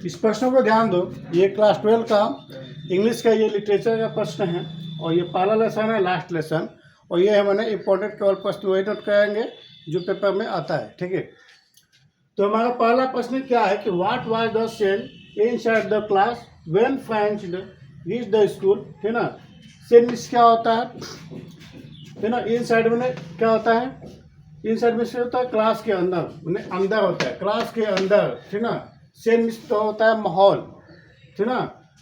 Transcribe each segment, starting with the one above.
इस प्रश्न को ध्यान दो। ये क्लास 12 का इंग्लिश का ये लिटरेचर का प्रश्न है और ये पहला लेसन है, लास्ट लेसन। और ये है मैंने इम्पोर्टेंट केवल प्रश्न वही नोट करेंगे जो पेपर में आता है, ठीक है। तो हमारा पहला प्रश्न क्या है कि what was the Sen inside the class when French reach the school, है ना। सेन क्या होता है ना। इनसाइड में क्या होता है, इनसाइड में से होता है क्लास के अंदर, मैंने अंदर होता है, क्लास के अंदर, ठीक ना। सेन मिस तो होता है माहौल, ठीक ना।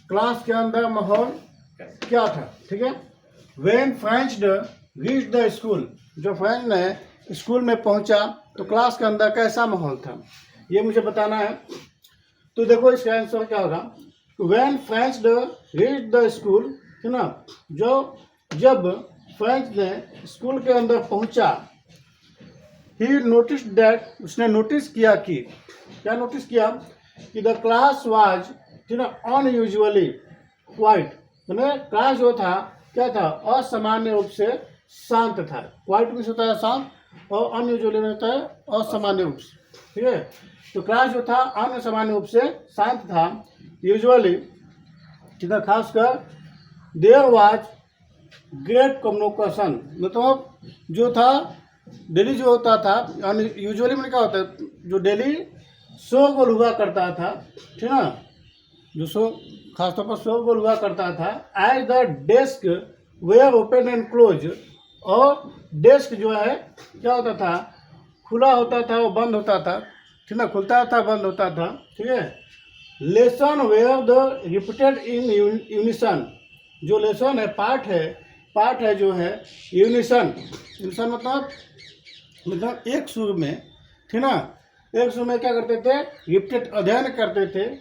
क्लास के अंदर माहौल क्या था, ठीक है। When French reach the school, जो फ्रेंच ने स्कूल में पहुंचा तो क्लास के अंदर कैसा माहौल था, ये मुझे बताना है। तो देखो इसका आंसर क्या होगा, when French reach the school, ठीक ना। जब फ्रेंच ने स्कूल के अंदर पहुंचा, ही नोटिस दैट, उसने नोटिस किया कि, क्या नोटिस किया कि द क्लास वाज, ठीक ना, अनयूजुअली क्वाइट, मैंने क्लास जो था क्या था, असामान्य रूप से शांत था। क्वाइट में होता है शांत और अनयूजुअली में होता है असामान्य रूप से, ठीक है। तो क्लास जो था असामान्य रूप से शांत था। यूजुअली, ठीक है, खासकर देयर वाज ग्रेट कम्युनिकेशन, मतलब जो था डेली जो होता था, यूजुअली में क्या होता है, जो डेली शोरगुल हुआ करता था, ठीक ना, जो खासतौर पर शोरगुल हुआ करता था। As the desk were open and close, और डेस्क जो है क्या होता था, खुला होता था और बंद होता था, ठीक ना, खुलता था बंद होता था, ठीक है। Lesson were the repeated in unison, जो लेसन है, पाठ है जो है यूनिसन, यूनिसन मतलब एक सुर में, ठीक ना, एक सुर में क्या करते थे, रिपीटेड अध्ययन करते थे,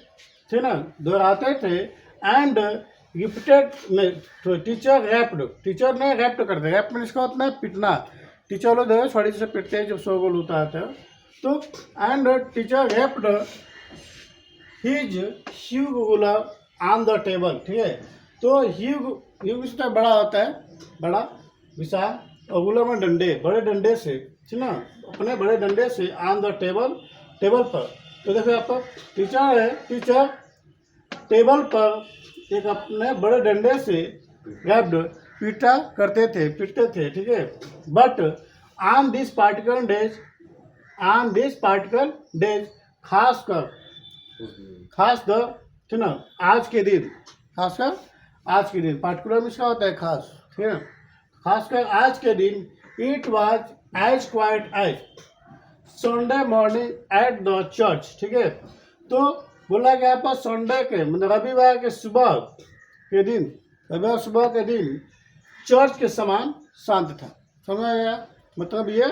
ठीक ना, दोहराते थे। एंड रिपीटेड में तो टीचर रैप्ड, टीचर ने रैप्ड करते, रैप में इसका होता है पिटना, टीचर लोग जो है छड़ी से पिटते हैं जब शोरगुल होता है तो। And teacher wrapped his Hugh gulab on the table, ठीक है। तो ह्यूग इसका बड़ा होता है, बड़ा विशाल, और गुलाब में डंडे, बड़े डंडे से, ठीक ना, अपने बड़े डंडे से ऑन द टेबल पर। तो देखो यहाँ पर टीचर है, टीचर टेबल पर एक अपने बड़े डंडे से रैप्ड पीटते थे, ठीक है। But on this particular days, खासकर, ठीक ना, आज के दिन, खासकर आज के दिन, पार्टिकुलर में इसका होता है खास, ठीक है। खासकर आज के दिन, it was as quiet as Sunday morning at the church, ठीक है। तो बोला गया पर संडे के, मतलब रविवार के सुबह के दिन, रविवार सुबह के दिन चर्च के समान शांत था, समझ आया। मतलब ये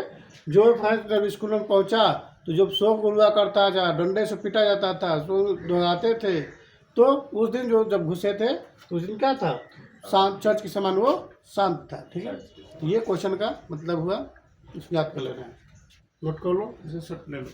जो फ्रेंच जब स्कूल में पहुंचा तो जब शोरगुल हुआ करता था, डंडे से पीटा जाता था, दोहराते थे, तो उस दिन जो जब घुसे थे तो उस दिन क्या था, शांत, चर्च के समान वो शांत था, ठीक है। तो ये क्वेश्चन का मतलब हुआ, इसको याद कर लेना है, नोट कर लो, इसे शॉर्ट ले लो।